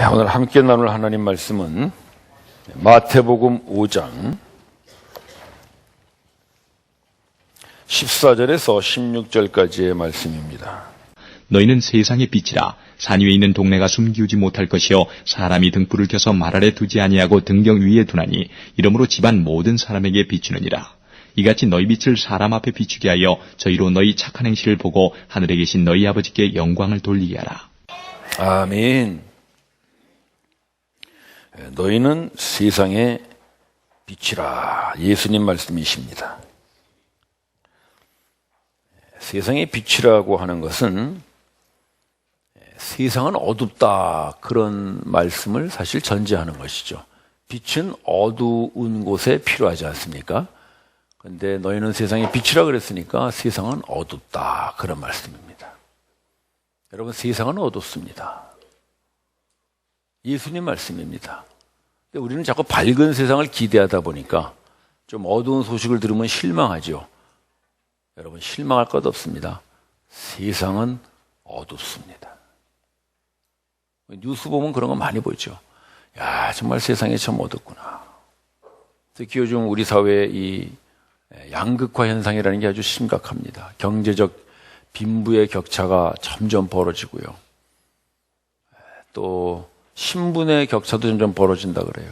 오늘 함께 나눌 하나님 말씀은 마태복음 5장 14절에서 16절까지의 말씀입니다. 너희는 세상의 빛이라. 산 위에 있는 동네가 숨기우지 못할 것이요 사람이 등불을 켜서 말 아래 두지 아니하고 등경 위에 두나니 이러므로 집안 모든 사람에게 비추느니라. 이같이 너희 빛을 사람 앞에 비추게 하여 저희로 너희 착한 행실을 보고 하늘에 계신 너희 아버지께 영광을 돌리게 하라. 아멘. 너희는 세상의 빛이라. 예수님 말씀이십니다. 세상의 빛이라고 하는 것은 세상은 어둡다, 그런 말씀을 사실 전제하는 것이죠. 빛은 어두운 곳에 필요하지 않습니까? 그런데 너희는 세상의 빛이라 그랬으니까 세상은 어둡다, 그런 말씀입니다. 여러분, 세상은 어둡습니다. 예수님 말씀입니다. 근데 우리는 자꾸 밝은 세상을 기대하다 보니까 좀 어두운 소식을 들으면 실망하죠. 여러분, 실망할 것 없습니다. 세상은 어둡습니다. 뉴스 보면 그런 거 많이 보죠. 야, 정말 세상이 참 어둡구나. 특히 요즘 우리 사회의 이 양극화 현상이라는 게 아주 심각합니다. 경제적 빈부의 격차가 점점 벌어지고요. 또 신분의 격차도 점점 벌어진다 그래요.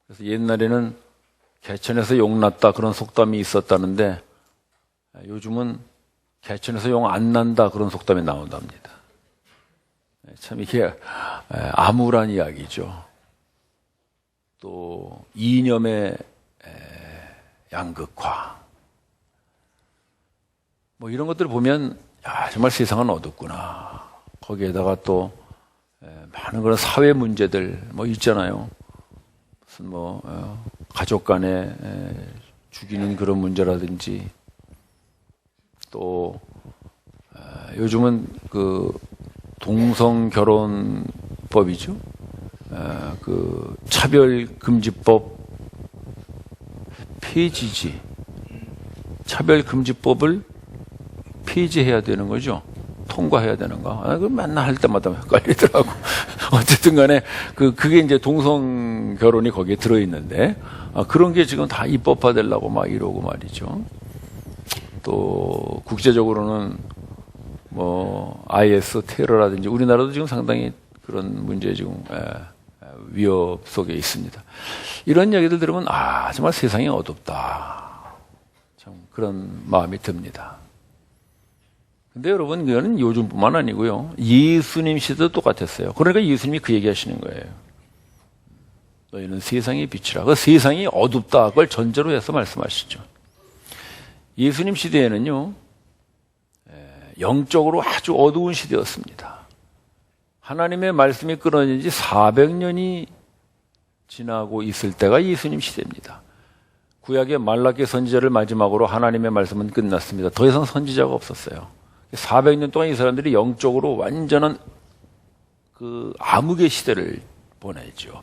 그래서 옛날에는 개천에서 용 났다, 그런 속담이 있었다는데 요즘은 개천에서 용 안 난다, 그런 속담이 나온답니다. 참 이게 암울한 이야기죠. 또 이념의 양극화, 뭐 이런 것들을 보면 야, 정말 세상은 어둡구나. 거기에다가 또 많은 그런 사회 문제들 뭐 있잖아요. 무슨 가족 간에 죽이는 그런 문제라든지, 또 요즘은 그 동성 결혼법이죠. 그 차별금지법 폐지지. 차별금지법을 폐지해야 되는 거죠. 통과해야 되는가? 그 맨날 할 때마다 헷갈리더라고. 어쨌든 간에 그게 이제 동성 결혼이 거기에 들어있는데, 그런 게 지금 다 입법화되려고 막 이러고 말이죠. 또 국제적으로는 IS 테러라든지 우리나라도 지금 상당히 그런 문제 지금 위협 속에 있습니다. 이런 이야기들 들으면 정말 세상이 어둡다, 참 그런 마음이 듭니다. 근데 여러분, 그거는 요즘뿐만 아니고요. 예수님 시대도 똑같았어요. 그러니까 예수님이 그 얘기하시는 거예요. 너희는 세상의 빛이라. 그 세상이 어둡다, 그걸 전제로 해서 말씀하시죠. 예수님 시대에는요, 영적으로 아주 어두운 시대였습니다. 하나님의 말씀이 끊어진 지 400년이 지나고 있을 때가 예수님 시대입니다. 구약의 말라기 선지자를 마지막으로 하나님의 말씀은 끝났습니다. 더 이상 선지자가 없었어요. 400년 동안 이 사람들이 영적으로 완전한 그 암흑의 시대를 보내죠.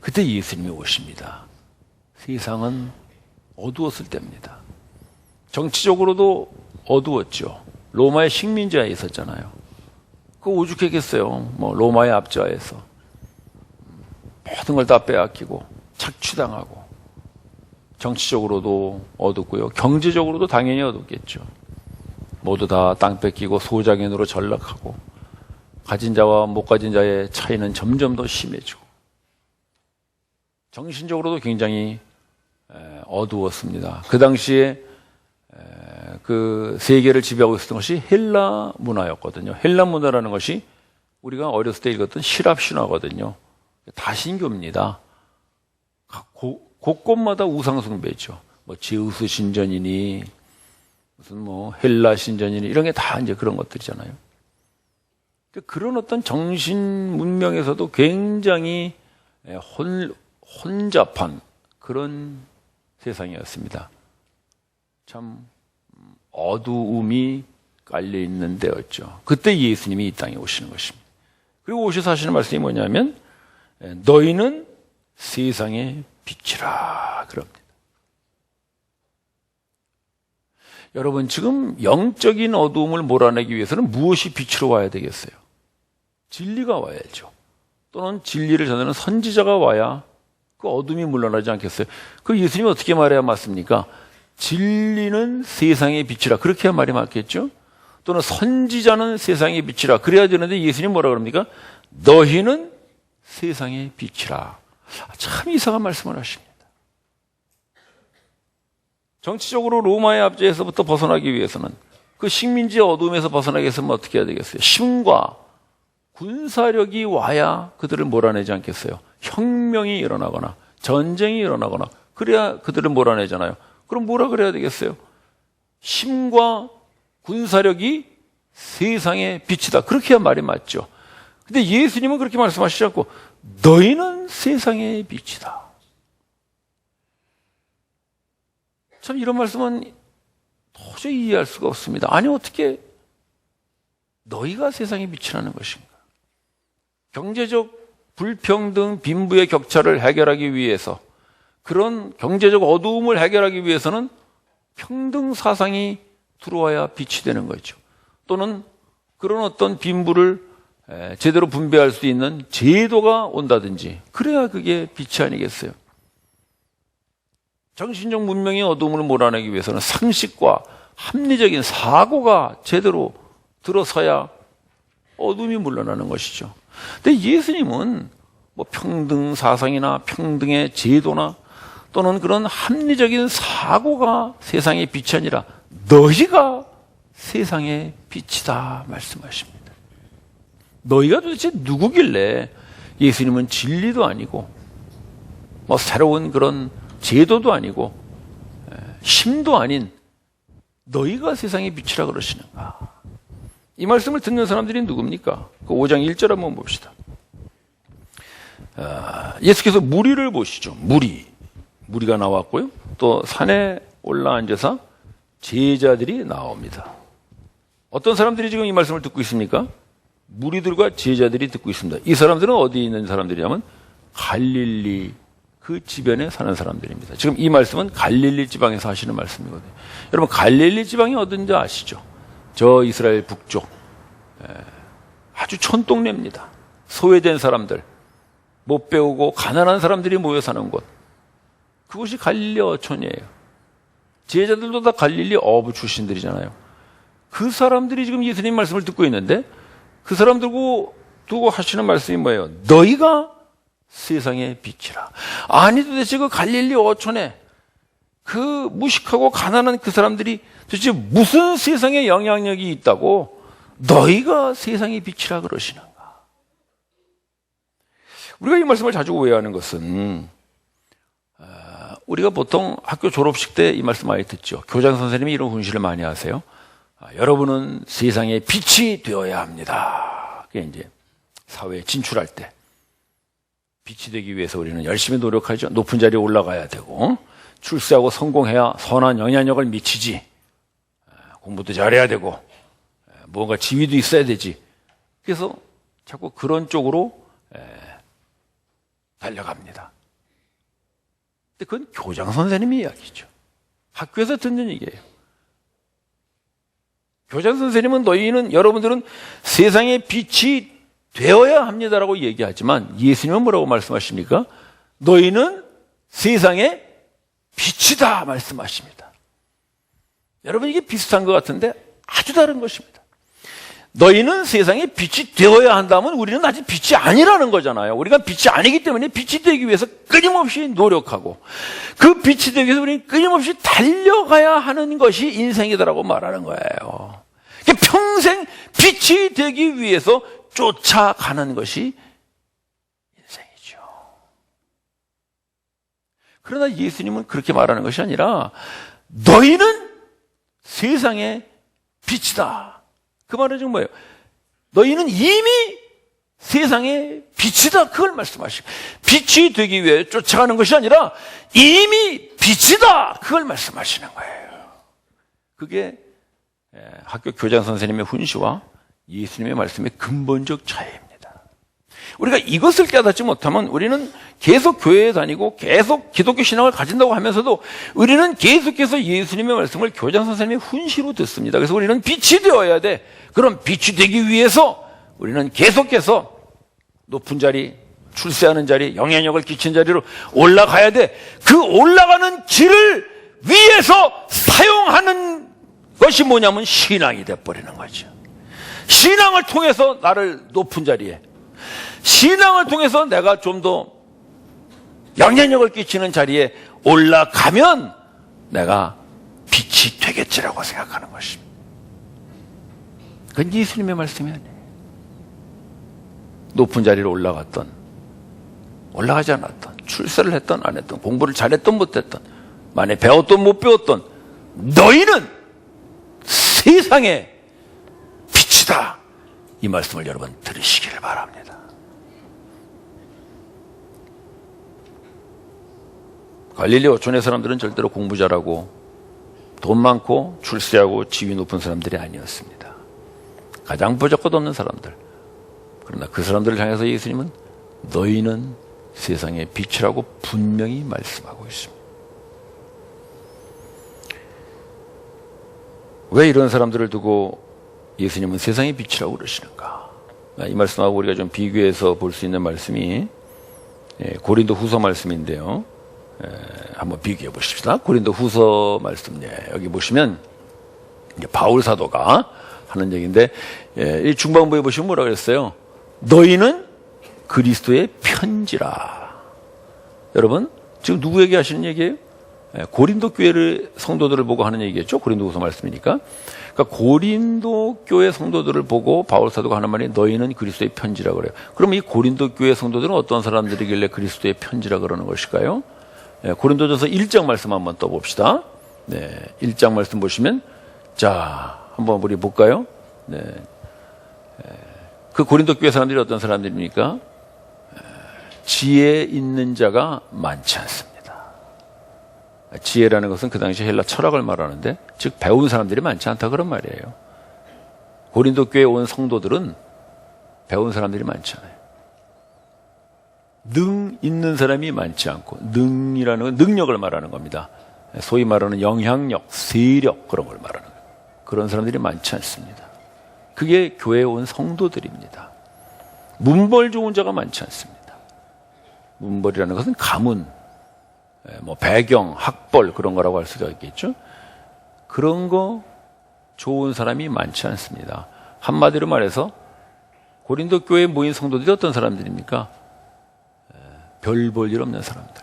그때 예수님이 오십니다. 세상은 어두웠을 때입니다. 정치적으로도 어두웠죠. 로마의 식민지하에 있었잖아요. 그거 오죽했겠어요. 로마의 압제하에서 모든 걸 다 빼앗기고 착취당하고, 정치적으로도 어둡고요. 경제적으로도 당연히 어둡겠죠. 모두 다 땅 뺏기고 소작인으로 전락하고, 가진 자와 못 가진 자의 차이는 점점 더 심해지고, 정신적으로도 굉장히 어두웠습니다. 그 당시에 그 세계를 지배하고 있었던 것이 헬라 문화였거든요. 헬라 문화라는 것이 우리가 어렸을 때 읽었던 시랍 신화거든요. 다신교입니다. 곳곳마다 우상숭배죠. 제우스 신전이니 무슨 헬라 신전이니 이런 게 다 이제 그런 것들이잖아요. 그런 어떤 정신 문명에서도 굉장히 혼잡한 그런 세상이었습니다. 참 어두움이 깔려있는 데였죠. 그때 예수님이 이 땅에 오시는 것입니다. 그리고 오셔서 하시는 말씀이 뭐냐면 너희는 세상의 빛이라 그럽니다. 여러분, 지금 영적인 어두움을 몰아내기 위해서는 무엇이 빛으로 와야 되겠어요? 진리가 와야죠. 또는 진리를 전하는 선지자가 와야 그 어둠이 물러나지 않겠어요? 그 예수님이 어떻게 말해야 맞습니까? 진리는 세상의 빛이라. 그렇게 해야 말이 맞겠죠? 또는 선지자는 세상의 빛이라. 그래야 되는데 예수님 뭐라 그럽니까? 너희는 세상의 빛이라. 참 이상한 말씀을 하십니다. 정치적으로 로마의 압제에서부터 벗어나기 위해서는 그 식민지의 어둠에서 벗어나기 위해서는 어떻게 해야 되겠어요? 힘과 군사력이 와야 그들을 몰아내지 않겠어요? 혁명이 일어나거나 전쟁이 일어나거나 그래야 그들을 몰아내잖아요. 그럼 뭐라 그래야 되겠어요? 힘과 군사력이 세상의 빛이다. 그렇게 해야 말이 맞죠. 근데 예수님은 그렇게 말씀하시지 않고 너희는 세상의 빛이다. 참 이런 말씀은 도저히 이해할 수가 없습니다. 아니 어떻게 너희가 세상의 빛이라는 것인가? 경제적 불평등, 빈부의 격차를 해결하기 위해서 그런 경제적 어두움을 해결하기 위해서는 평등 사상이 들어와야 빛이 되는 거죠. 또는 그런 어떤 빈부를 제대로 분배할 수 있는 제도가 온다든지 그래야 그게 빛이 아니겠어요. 정신적 문명의 어둠을 몰아내기 위해서는 상식과 합리적인 사고가 제대로 들어서야 어둠이 물러나는 것이죠. 근데 예수님은 뭐 평등 사상이나 평등의 제도나 또는 그런 합리적인 사고가 세상의 빛이 아니라 너희가 세상의 빛이다 말씀하십니다. 너희가 도대체 누구길래 예수님은 진리도 아니고 뭐 새로운 그런 제도도 아니고 힘도 아닌 너희가 세상의 빛이라 그러시는가? 이 말씀을 듣는 사람들이 누굽니까? 그 5장 1절 한번 봅시다. 예수께서 무리를 보시죠. 무리가 나왔고요. 또 산에 올라앉아서 제자들이 나옵니다. 어떤 사람들이 지금 이 말씀을 듣고 있습니까? 무리들과 제자들이 듣고 있습니다. 이 사람들은 어디에 있는 사람들이냐면 갈릴리 그 지변에 사는 사람들입니다. 지금 이 말씀은 갈릴리 지방에서 하시는 말씀이거든요. 여러분 갈릴리 지방이 어딘지 아시죠? 저 이스라엘 북쪽 아주 촌동네입니다. 소외된 사람들, 못 배우고 가난한 사람들이 모여 사는 곳, 그곳이 갈릴리 어촌이에요. 제자들도 다 갈릴리 어부 출신들이잖아요. 그 사람들이 지금 예수님 말씀을 듣고 있는데 그 사람들 두고 하시는 말씀이 뭐예요? 너희가 세상의 빛이라. 아니 도대체 그 갈릴리 어촌에 그 무식하고 가난한 그 사람들이 도대체 무슨 세상에 영향력이 있다고 너희가 세상의 빛이라 그러시는가? 우리가 이 말씀을 자주 오해하는 것은 우리가 보통 학교 졸업식 때 이 말씀 많이 듣죠. 교장 선생님이 이런 훈시를 많이 하세요. 여러분은 세상의 빛이 되어야 합니다. 그게 이제 사회에 진출할 때 빛이 되기 위해서 우리는 열심히 노력하죠. 높은 자리에 올라가야 되고 출세하고 성공해야 선한 영향력을 미치지. 공부도 잘해야 되고 뭔가 지위도 있어야 되지. 그래서 자꾸 그런 쪽으로 달려갑니다. 근데 그건 교장 선생님의 이야기죠. 학교에서 듣는 얘기예요. 교장 선생님은 여러분들은 세상의 빛이 되어야 합니다라고 얘기하지만 예수님은 뭐라고 말씀하십니까? 너희는 세상의 빛이다 말씀하십니다. 여러분 이게 비슷한 것 같은데 아주 다른 것입니다. 너희는 세상의 빛이 되어야 한다면 우리는 아직 빛이 아니라는 거잖아요. 우리가 빛이 아니기 때문에 빛이 되기 위해서 끊임없이 노력하고 그 빛이 되기 위해서 우리는 끊임없이 달려가야 하는 것이 인생이다라고 말하는 거예요. 평생 빛이 되기 위해서 쫓아가는 것이 인생이죠. 그러나 예수님은 그렇게 말하는 것이 아니라 너희는 세상의 빛이다. 그 말은 지금 뭐예요? 너희는 이미 세상의 빛이다. 그걸 말씀하시고 빛이 되기 위해 쫓아가는 것이 아니라 이미 빛이다. 그걸 말씀하시는 거예요. 그게 학교 교장 선생님의 훈시와 예수님의 말씀의 근본적 차이입니다. 우리가 이것을 깨닫지 못하면 우리는 계속 교회에 다니고 계속 기독교 신앙을 가진다고 하면서도 우리는 계속해서 예수님의 말씀을 교장 선생님의 훈시로 듣습니다. 그래서 우리는 빛이 되어야 돼. 그럼 빛이 되기 위해서 우리는 계속해서 높은 자리, 출세하는 자리, 영향력을 끼친 자리로 올라가야 돼. 그 올라가는 길을 위해서 사용하는 것이 뭐냐면 신앙이 돼버리는 거죠. 신앙을 통해서 나를 높은 자리에, 신앙을 통해서 내가 좀 더 영향력을 끼치는 자리에 올라가면 내가 빛이 되겠지라고 생각하는 것입니다. 그건 예수님의 말씀이 아니에요. 높은 자리로 올라갔던, 올라가지 않았던, 출세를 했던 안 했던, 공부를 잘했던 못했던, 만에 배웠던 못 배웠던 너희는 세상의 빛이다. 이 말씀을 여러분 들으시기를 바랍니다. 갈릴리 어촌의 사람들은 절대로 공부 잘하고 돈 많고 출세하고 지위 높은 사람들이 아니었습니다. 가장 보잘것 없는 사람들. 그러나 그 사람들을 향해서 예수님은 너희는 세상의 빛이라고 분명히 말씀하고 있습니다. 왜 이런 사람들을 두고 예수님은 세상의 빛이라고 그러시는가? 이 말씀하고 우리가 좀 비교해서 볼 수 있는 말씀이 고린도 후서 말씀인데요. 한번 비교해 보십시다. 고린도 후서 말씀, 여기 보시면 바울 사도가 하는 얘기인데, 이 중반부에 보시면 뭐라 그랬어요? 너희는 그리스도의 편지라. 여러분, 지금 누구에게 하시는 얘기예요? 고린도 교회를 성도들을 보고 하는 얘기겠죠. 고린도 후서 말씀이니까. 그러니까 고린도 교회 성도들을 보고 바울 사도가 하는 말이 너희는 그리스도의 편지라 그래요. 그럼 이 고린도 교회 성도들은 어떤 사람들이길래 그리스도의 편지라 그러는 것일까요? 고린도전서 1장 말씀 한번 떠봅시다. 1장 말씀 보시면, 자, 한번 우리 볼까요? 그 고린도 교회 사람들이 어떤 사람들입니까? 지혜 있는 자가 많지 않습니다. 지혜라는 것은 그 당시 헬라 철학을 말하는데, 즉 배운 사람들이 많지 않다 그런 말이에요. 고린도 교회에 온 성도들은 배운 사람들이 많지 않아요. 능 있는 사람이 많지 않고, 능이라는 건 능력을 말하는 겁니다. 소위 말하는 영향력, 세력, 그런 걸 말하는 거예요. 그런 사람들이 많지 않습니다. 그게 교회에 온 성도들입니다. 문벌 좋은 자가 많지 않습니다. 문벌이라는 것은 가문, 배경, 학벌 그런 거라고 할 수가 있겠죠. 그런 거 좋은 사람이 많지 않습니다. 한마디로 말해서 고린도 교회에 모인 성도들이 어떤 사람들입니까? 별 볼 일 없는 사람들.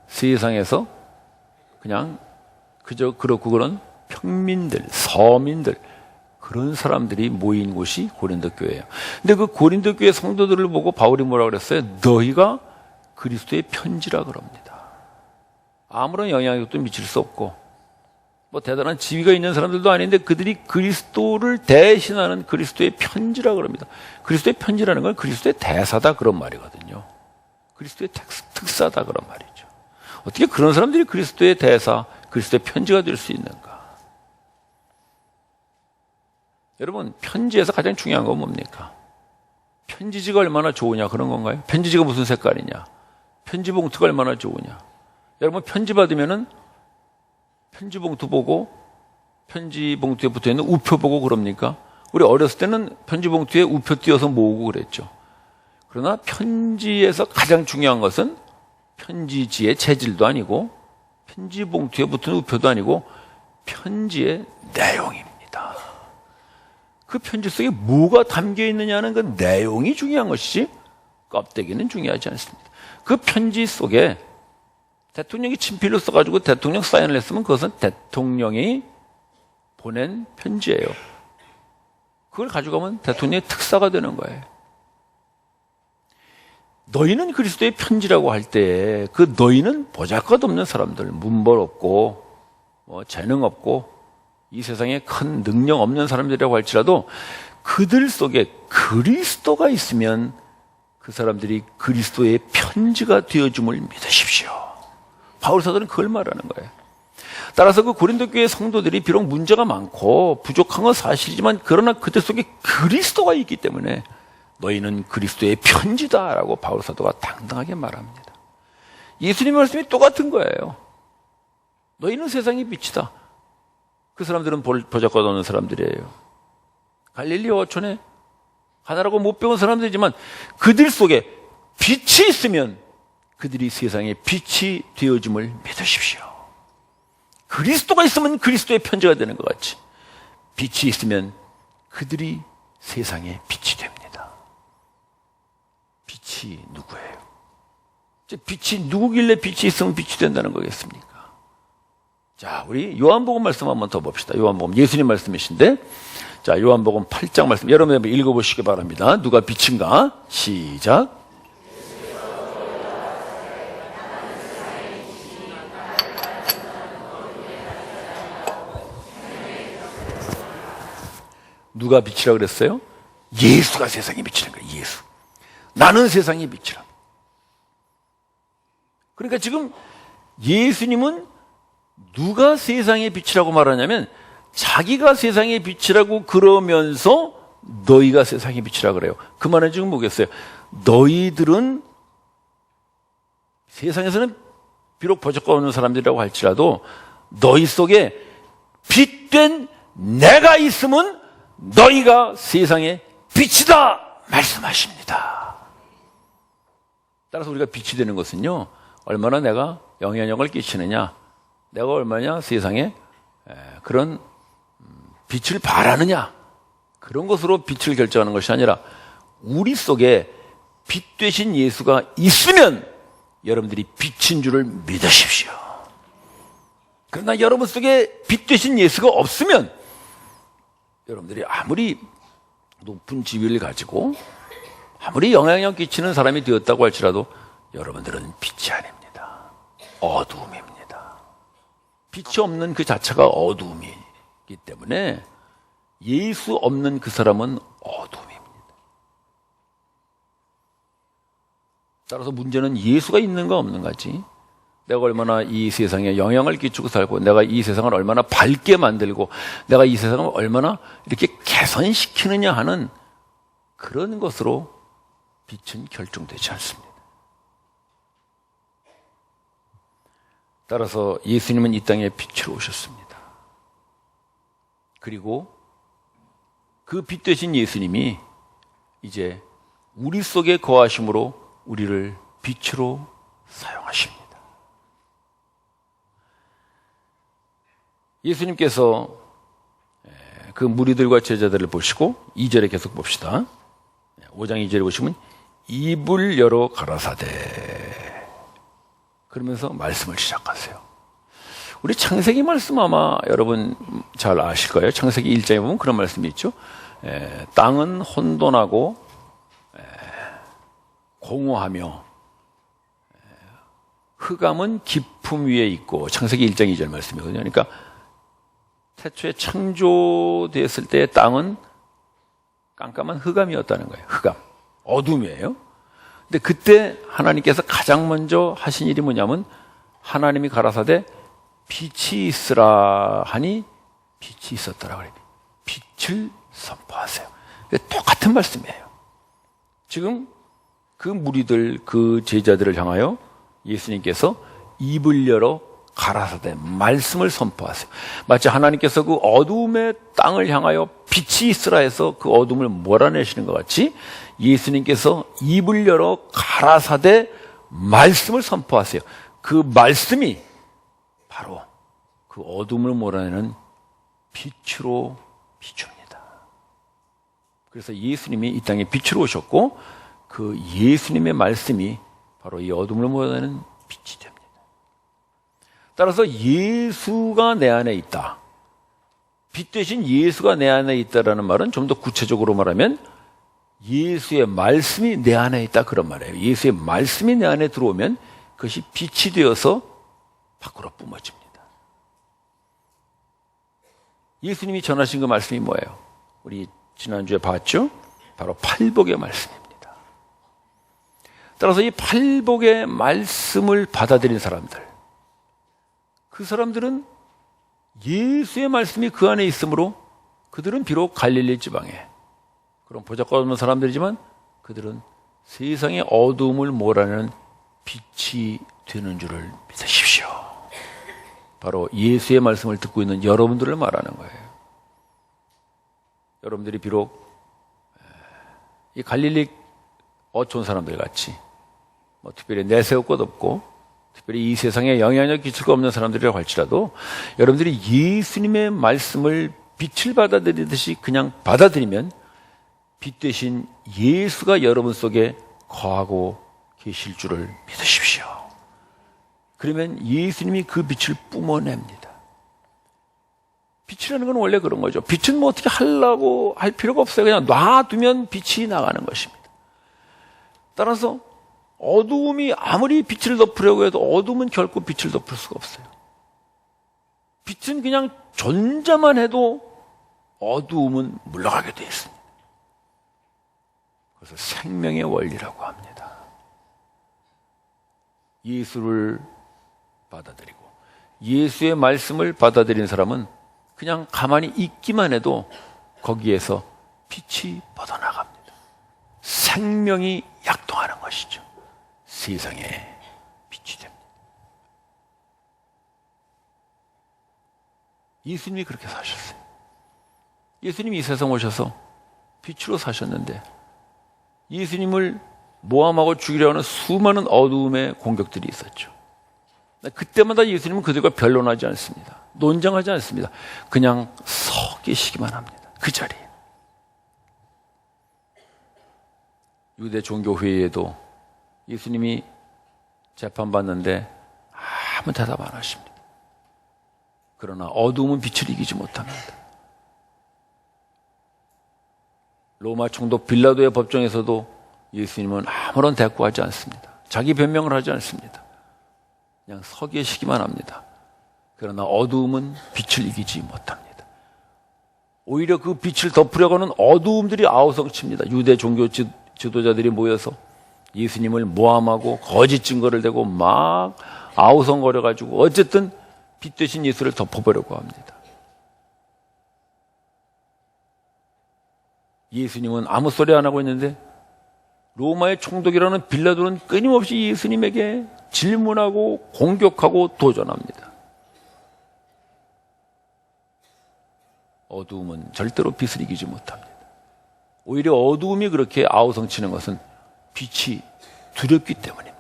세상에서 그냥 그저 그렇고 그런 평민들, 서민들, 그런 사람들이 모인 곳이 고린도 교회예요. 근데 그 고린도 교회 성도들을 보고 바울이 뭐라고 그랬어요? 너희가 그리스도의 편지라 그럽니다. 아무런 영향력도 미칠 수 없고 뭐 대단한 지위가 있는 사람들도 아닌데 그들이 그리스도를 대신하는 그리스도의 편지라 그럽니다. 그리스도의 편지라는 건 그리스도의 대사다 그런 말이거든요. 그리스도의 특사다 그런 말이죠. 어떻게 그런 사람들이 그리스도의 대사, 그리스도의 편지가 될 수 있는가? 여러분, 편지에서 가장 중요한 건 뭡니까? 편지지가 얼마나 좋으냐 그런 건가요? 편지지가 무슨 색깔이냐? 편지 봉투가 얼마나 좋으냐? 여러분, 편지 받으면은 편지 봉투 보고 편지 봉투에 붙어 있는 우표 보고 그럽니까? 우리 어렸을 때는 편지 봉투에 우표 띄어서 모으고 그랬죠. 그러나 편지에서 가장 중요한 것은 편지지의 재질도 아니고 편지 봉투에 붙은 우표도 아니고 편지의 내용입니다. 그 편지 속에 뭐가 담겨 있느냐는 그 내용이 중요한 것이지 껍데기는 중요하지 않습니다. 그 편지 속에 대통령이 친필로 써가지고 대통령 사인을 했으면 그것은 대통령이 보낸 편지예요. 그걸 가져가면 대통령의 특사가 되는 거예요. 너희는 그리스도의 편지라고 할 때 그 너희는 보잘것없는 사람들, 문벌 없고 재능 없고 이 세상에 큰 능력 없는 사람들이라고 할지라도 그들 속에 그리스도가 있으면 그 사람들이 그리스도의 편지가 되어줌을 믿으십시오. 바울 사도는 그걸 말하는 거예요. 따라서 그 고린도 교회 성도들이 비록 문제가 많고 부족한 건 사실이지만 그러나 그들 속에 그리스도가 있기 때문에 너희는 그리스도의 편지다라고 바울 사도가 당당하게 말합니다. 예수님의 말씀이 똑같은 거예요. 너희는 세상의 빛이다. 그 사람들은 보잘것없는 사람들이에요. 갈릴리 어촌에 가나라고 못 배운 사람들이지만 그들 속에 빛이 있으면 그들이 세상의 빛이 되어줌을 믿으십시오. 그리스도가 있으면 그리스도의 편지가 되는 것 같이 빛이 있으면 그들이 세상의 빛이 됩니다. 빛이 누구예요? 빛이 누구길래 빛이 있으면 빛이 된다는 거겠습니까? 자, 우리 요한복음 말씀 한번 더 봅시다. 요한복음 예수님 말씀이신데, 자, 요한복음 8장 말씀 여러분 한번 읽어보시기 바랍니다. 누가 빛인가? 시작. 누가 빛이라 그랬어요? 예수가 세상의 빛이라는 거예요. 예수. 나는 세상의 빛이라. 그러니까 지금 예수님은 누가 세상의 빛이라고 말하냐면 자기가 세상의 빛이라고 그러면서 너희가 세상의 빛이라 그래요. 그 말은 지금 뭐겠어요? 너희들은 세상에서는 비록 버젓가 없는 사람들이라고 할지라도 너희 속에 빛된 내가 있으면 너희가 세상의 빛이다 말씀하십니다. 따라서 우리가 빛이 되는 것은요, 얼마나 내가 영향력을 끼치느냐, 내가 얼마나 세상에 그런 빛을 발하느냐, 그런 것으로 빛을 결정하는 것이 아니라 우리 속에 빛 되신 예수가 있으면 여러분들이 빛인 줄을 믿으십시오. 그러나 여러분 속에 빛 되신 예수가 없으면 여러분들이 아무리 높은 지위를 가지고 아무리 영향력 끼치는 사람이 되었다고 할지라도 여러분들은 빛이 아닙니다. 어두움입니다. 빛이 없는 그 자체가 어두움이기 때문에 예수 없는 그 사람은 어두움입니다. 따라서 문제는 예수가 있는가 없는가지. 내가 얼마나 이 세상에 영향을 끼치고 살고, 내가 이 세상을 얼마나 밝게 만들고, 내가 이 세상을 얼마나 이렇게 개선시키느냐 하는 그런 것으로 빛은 결정되지 않습니다. 따라서 예수님은 이 땅에 빛으로 오셨습니다. 그리고 그 빛 되신 예수님이 이제 우리 속에 거하심으로 우리를 빛으로 사용하십니다. 예수님께서 그 무리들과 제자들을 보시고 2절에 계속 봅시다. 5장 2절에 보시면 입을 열어 가라사대 그러면서 말씀을 시작하세요. 우리 창세기 말씀 아마 여러분 잘 아실 거예요. 창세기 1장에 보면 그런 말씀이 있죠. 땅은 혼돈하고 공허하며 흑암은 깊음 위에 있고, 창세기 1장 2절 말씀이거든요. 그러니까 태초에 창조되었을 때 땅은 깜깜한 흑암이었다는 거예요. 흑암, 어둠이에요. 근데 그때 하나님께서 가장 먼저 하신 일이 뭐냐면 하나님이 가라사대 빛이 있으라 하니 빛이 있었더라 그래요. 빛을 선포하세요. 똑같은 말씀이에요. 지금 그 무리들, 그 제자들을 향하여 예수님께서 입을 열어 가라사대 말씀을 선포하세요. 마치 하나님께서 그 어두움의 땅을 향하여 빛이 있으라 해서 그 어둠을 몰아내시는 것 같이 예수님께서 입을 열어 가라사대 말씀을 선포하세요. 그 말씀이 바로 그 어둠을 몰아내는 빛으로 비춥니다. 그래서 예수님이 이 땅에 빛으로 오셨고 그 예수님의 말씀이 바로 이 어둠을 몰아내는 빛이 됩니다. 따라서 예수가 내 안에 있다. 빛 대신 예수가 내 안에 있다라는 말은 좀 더 구체적으로 말하면 예수의 말씀이 내 안에 있다 그런 말이에요. 예수의 말씀이 내 안에 들어오면 그것이 빛이 되어서 밖으로 뿜어집니다. 예수님이 전하신 그 말씀이 뭐예요? 우리 지난주에 봤죠? 바로 팔복의 말씀입니다. 따라서 이 팔복의 말씀을 받아들인 사람들, 그 사람들은 예수의 말씀이 그 안에 있으므로 그들은 비록 갈릴리 지방에 그런 보잘것 없는 사람들이지만 그들은 세상의 어두움을 몰아내는 빛이 되는 줄을 믿으십시오. 바로 예수의 말씀을 듣고 있는 여러분들을 말하는 거예요. 여러분들이 비록 이 갈릴리 어촌 사람들 같이 특별히 내세울 것 없고 특별히 이 세상에 영향력 끼칠 거 없는 사람들이라고 할지라도 여러분들이 예수님의 말씀을 빛을 받아들이듯이 그냥 받아들이면 빛 대신 예수가 여러분 속에 거하고 계실 줄을 믿으십시오. 그러면 예수님이 그 빛을 뿜어냅니다. 빛이라는 건 원래 그런 거죠. 빛은 뭐 어떻게 하려고 할 필요가 없어요. 그냥 놔두면 빛이 나가는 것입니다. 따라서 어두움이 아무리 빛을 덮으려고 해도 어둠은 결코 빛을 덮을 수가 없어요. 빛은 그냥 존재만 해도 어두움은 물러가게 되어 있습니다. 그래서 생명의 원리라고 합니다. 예수를 받아들이고 예수의 말씀을 받아들인 사람은 그냥 가만히 있기만 해도 거기에서 빛이 뻗어나갑니다. 생명이 약동하는 것이죠. 세상에 빛이 됩니다. 예수님이 그렇게 사셨어요. 예수님이 이 세상 오셔서 빛으로 사셨는데 예수님을 모함하고 죽이려고 하는 수많은 어두움의 공격들이 있었죠. 그때마다 예수님은 그들과 변론하지 않습니다. 논쟁하지 않습니다. 그냥 서 계시기만 합니다. 그 자리에. 유대 종교회의에도 예수님이 재판받는데 아무 대답 안 하십니다. 그러나 어두움은 빛을 이기지 못합니다. 로마 총독 빌라도의 법정에서도 예수님은 아무런 대꾸하지 않습니다. 자기 변명을 하지 않습니다. 그냥 서 계시기만 합니다. 그러나 어두움은 빛을 이기지 못합니다. 오히려 그 빛을 덮으려고 하는 어두움들이 아우성칩니다. 유대 종교 지도자들이 모여서 예수님을 모함하고 거짓 증거를 대고 막 아우성거려가지고 어쨌든 빛 대신 예수를 덮어보려고 합니다. 예수님은 아무 소리 안 하고 있는데 로마의 총독이라는 빌라도는 끊임없이 예수님에게 질문하고 공격하고 도전합니다. 어두움은 절대로 빛을 이기지 못합니다. 오히려 어두움이 그렇게 아우성치는 것은 빛이 두렵기 때문입니다.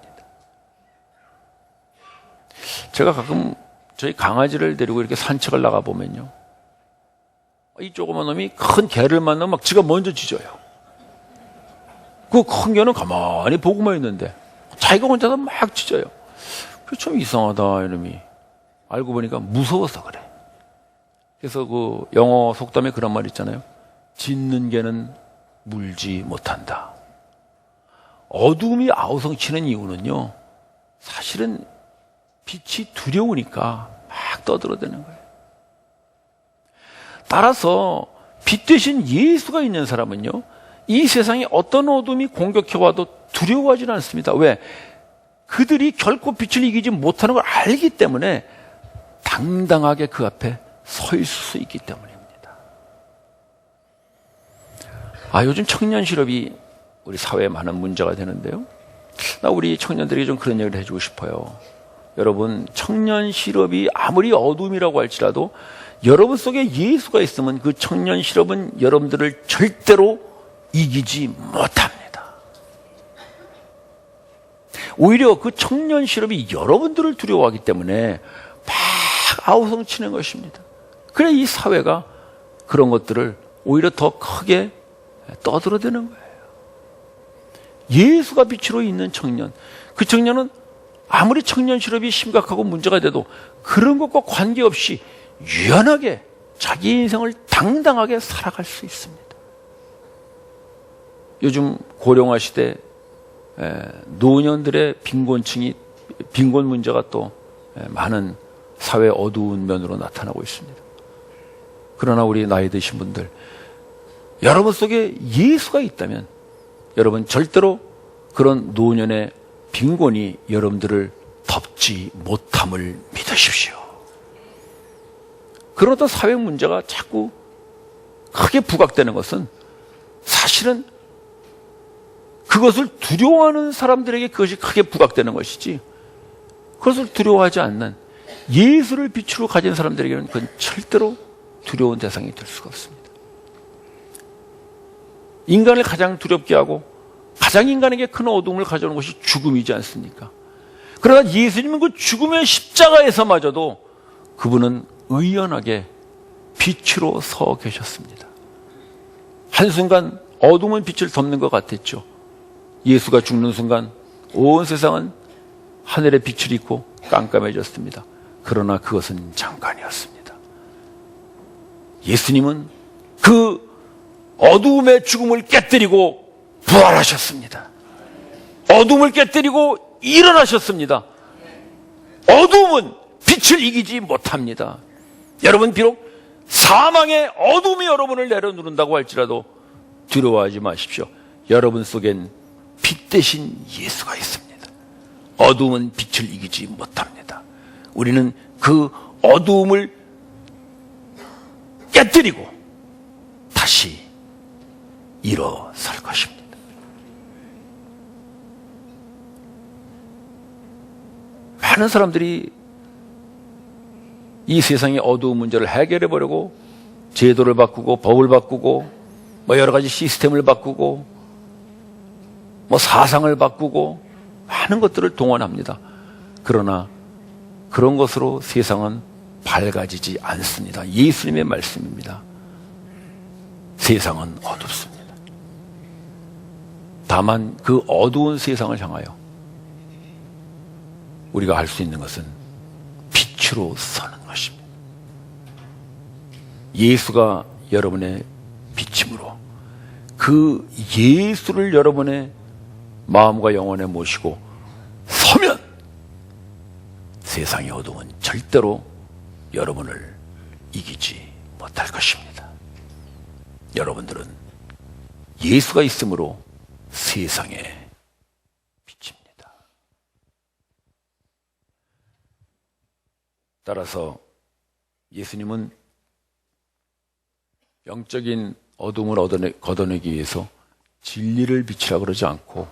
제가 가끔 저희 강아지를 데리고 이렇게 산책을 나가보면요, 이 조그만 놈이 큰 개를 만나면 막 지가 먼저 짖어요. 그 큰 개는 가만히 보고만 있는데 자기가 혼자서 막 짖어요. 그래서 좀 이상하다 이놈이. 알고 보니까 무서워서 그래. 그래서 그 영어 속담에 그런 말 있잖아요. 짖는 개는 물지 못한다. 어두움이 아우성치는 이유는요, 사실은 빛이 두려우니까 막 떠들어대는 거예요. 따라서 빛 대신 예수가 있는 사람은요, 이 세상에 어떤 어둠이 공격해와도 두려워하지는 않습니다. 왜? 그들이 결코 빛을 이기지 못하는 걸 알기 때문에 당당하게 그 앞에 서 있을 수 있기 때문입니다. 요즘 청년 실업이 우리 사회에 많은 문제가 되는데요. 나 우리 청년들에게 좀 그런 얘기를 해주고 싶어요. 여러분, 청년 실업이 아무리 어둠이라고 할지라도 여러분 속에 예수가 있으면 그 청년 실업은 여러분들을 절대로 이기지 못합니다. 오히려 그 청년 실업이 여러분들을 두려워하기 때문에 막 아우성치는 것입니다. 그래 이 사회가 그런 것들을 오히려 더 크게 떠들어대는 거예요. 예수가 빛으로 있는 청년, 그 청년은 아무리 청년 실업이 심각하고 문제가 돼도 그런 것과 관계없이 유연하게 자기 인생을 당당하게 살아갈 수 있습니다. 요즘 고령화 시대 노년들의 빈곤 문제가 또 많은 사회 어두운 면으로 나타나고 있습니다. 그러나 우리 나이 드신 분들, 여러분 속에 예수가 있다면 여러분 절대로 그런 노년의 빈곤이 여러분들을 덮지 못함을 믿으십시오. 그러다 사회 문제가 자꾸 크게 부각되는 것은 사실은 그것을 두려워하는 사람들에게 그것이 크게 부각되는 것이지, 그것을 두려워하지 않는 예수를 빛으로 가진 사람들에게는 그건 절대로 두려운 대상이 될 수가 없습니다. 인간을 가장 두렵게 하고 가장 인간에게 큰 어둠을 가져오는 것이 죽음이지 않습니까? 그러나 예수님은 그 죽음의 십자가에서마저도 그분은 의연하게 빛으로 서 계셨습니다. 한순간 어둠은 빛을 덮는 것 같았죠. 예수가 죽는 순간 온 세상은 하늘의 빛을 잃고 깜깜해졌습니다. 그러나 그것은 잠깐이었습니다. 예수님은 그 어두움의 죽음을 깨뜨리고 부활하셨습니다. 어둠을 깨뜨리고 일어나셨습니다. 어둠은 빛을 이기지 못합니다. 여러분, 비록 사망의 어둠이 여러분을 내려누른다고 할지라도 두려워하지 마십시오. 여러분 속엔 빛 대신 예수가 있습니다. 어둠은 빛을 이기지 못합니다. 우리는 그 어두움을 깨뜨리고 다시 일어설 것입니다. 많은 사람들이 이 세상의 어두운 문제를 해결해 보려고 제도를 바꾸고 법을 바꾸고 여러 가지 시스템을 바꾸고 사상을 바꾸고 많은 것들을 동원합니다. 그러나 그런 것으로 세상은 밝아지지 않습니다. 예수님의 말씀입니다. 세상은 어둡습니다. 다만 그 어두운 세상을 향하여 우리가 할 수 있는 것은 빛으로 서는 것입니다. 예수가 여러분의 빛이므로 그 예수를 여러분의 마음과 영혼에 모시고 서면 세상의 어둠은 절대로 여러분을 이기지 못할 것입니다. 여러분들은 예수가 있으므로 세상의 빛입니다. 따라서 예수님은 영적인 어둠을 걷어내기 위해서 진리를 비치라고 그러지 않고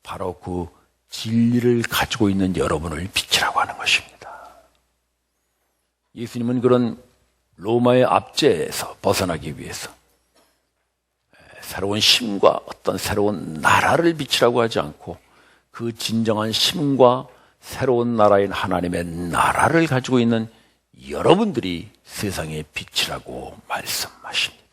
바로 그 진리를 가지고 있는 여러분을 비치라고 하는 것입니다. 예수님은 그런 로마의 압제에서 벗어나기 위해서 새로운 힘과 어떤 새로운 나라를 비치라고 하지 않고 그 진정한 힘과 새로운 나라인 하나님의 나라를 가지고 있는 여러분들이 세상의 빛이라고 말씀하십니다.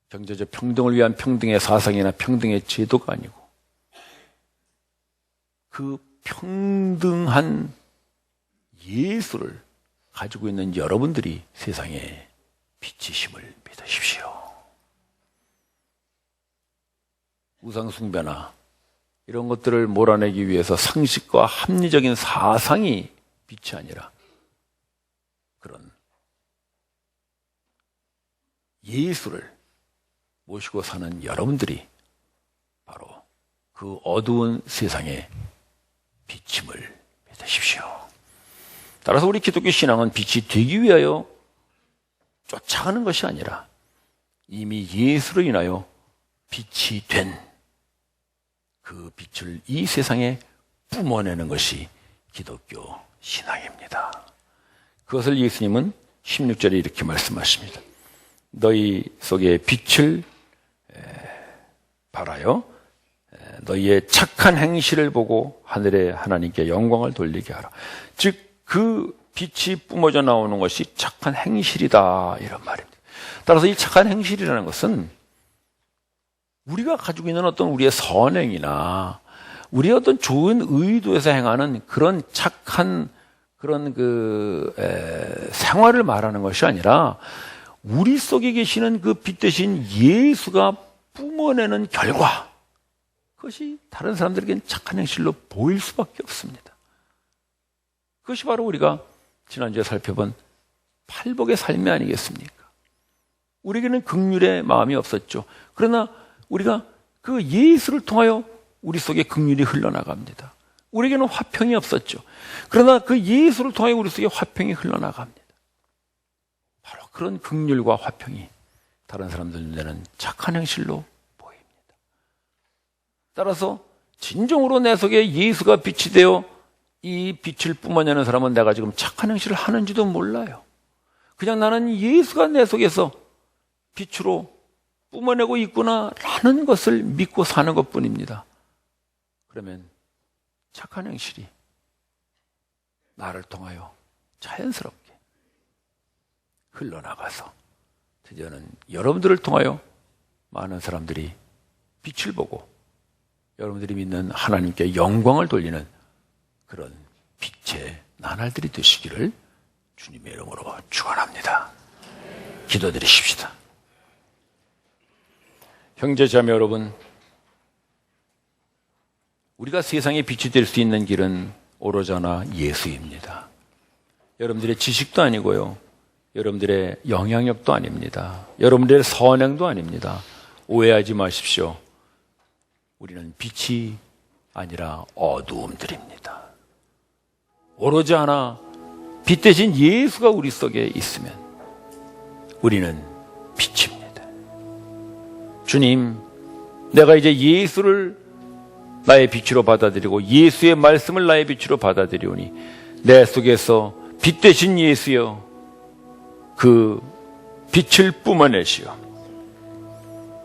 경제적 평등을 위한 평등의 사상이나 평등의 제도가 아니고 그 평등한 예수를 가지고 있는 여러분들이 세상의 빛이심을 믿으십시오. 우상숭배나 이런 것들을 몰아내기 위해서 상식과 합리적인 사상이 빛이 아니라 그런 예수를 모시고 사는 여러분들이 바로 그 어두운 세상의 빛임을 믿으십시오. 따라서 우리 기독교 신앙은 빛이 되기 위하여 쫓아가는 것이 아니라 이미 예수로 인하여 빛이 된 그 빛을 이 세상에 뿜어내는 것이 기독교 신앙입니다. 그것을 예수님은 16절에 이렇게 말씀하십니다. 너희 속에 빛을 발하여 너희의 착한 행실을 보고 하늘의 하나님께 영광을 돌리게 하라. 즉 그 빛이 뿜어져 나오는 것이 착한 행실이다, 이런 말입니다. 따라서 이 착한 행실이라는 것은 우리가 가지고 있는 어떤 우리의 선행이나 우리의 어떤 좋은 의도에서 행하는 그런 착한 그런 생활을 말하는 것이 아니라 우리 속에 계시는 그 빛 대신 예수가 뿜어내는 결과, 그것이 다른 사람들에게는 착한 행실로 보일 수밖에 없습니다. 그것이 바로 우리가 지난주에 살펴본 팔복의 삶이 아니겠습니까? 우리에게는 긍휼의 마음이 없었죠. 그러나 우리가 그 예수를 통하여 우리 속에 긍휼이 흘러나갑니다. 우리에게는 화평이 없었죠. 그러나 그 예수를 통하여 우리 속에 화평이 흘러나갑니다. 바로 그런 긍휼과 화평이 다른 사람들 눈에는 착한 행실로 보입니다. 따라서 진정으로 내 속에 예수가 빛이 되어 이 빛을 뿜어내는 사람은 내가 지금 착한 행실을 하는지도 몰라요. 그냥 나는 예수가 내 속에서 빛으로 뿜어내고 있구나라는 것을 믿고 사는 것뿐입니다. 그러면 착한 행실이 나를 통하여 자연스럽게 흘러나가서 드디어는 여러분들을 통하여 많은 사람들이 빛을 보고 여러분들이 믿는 하나님께 영광을 돌리는 그런 빛의 나날들이 되시기를 주님의 이름으로 축원합니다. 기도드리십시다. 형제자매 여러분, 우리가 세상에 빛이 될 수 있는 길은 오로지 하나 예수입니다. 여러분들의 지식도 아니고요, 여러분들의 영향력도 아닙니다. 여러분들의 선행도 아닙니다. 오해하지 마십시오. 우리는 빛이 아니라 어두움들입니다. 오로지 하나 빛 대신 예수가 우리 속에 있으면 우리는 빛입니다. 주님, 내가 이제 예수를 나의 빛으로 받아들이고 예수의 말씀을 나의 빛으로 받아들이오니 내 속에서 빛 대신 예수여 그 빛을 뿜어내시오.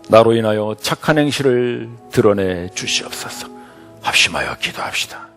나로 인하여 착한 행실을 드러내 주시옵소서. 합심하여 기도합시다.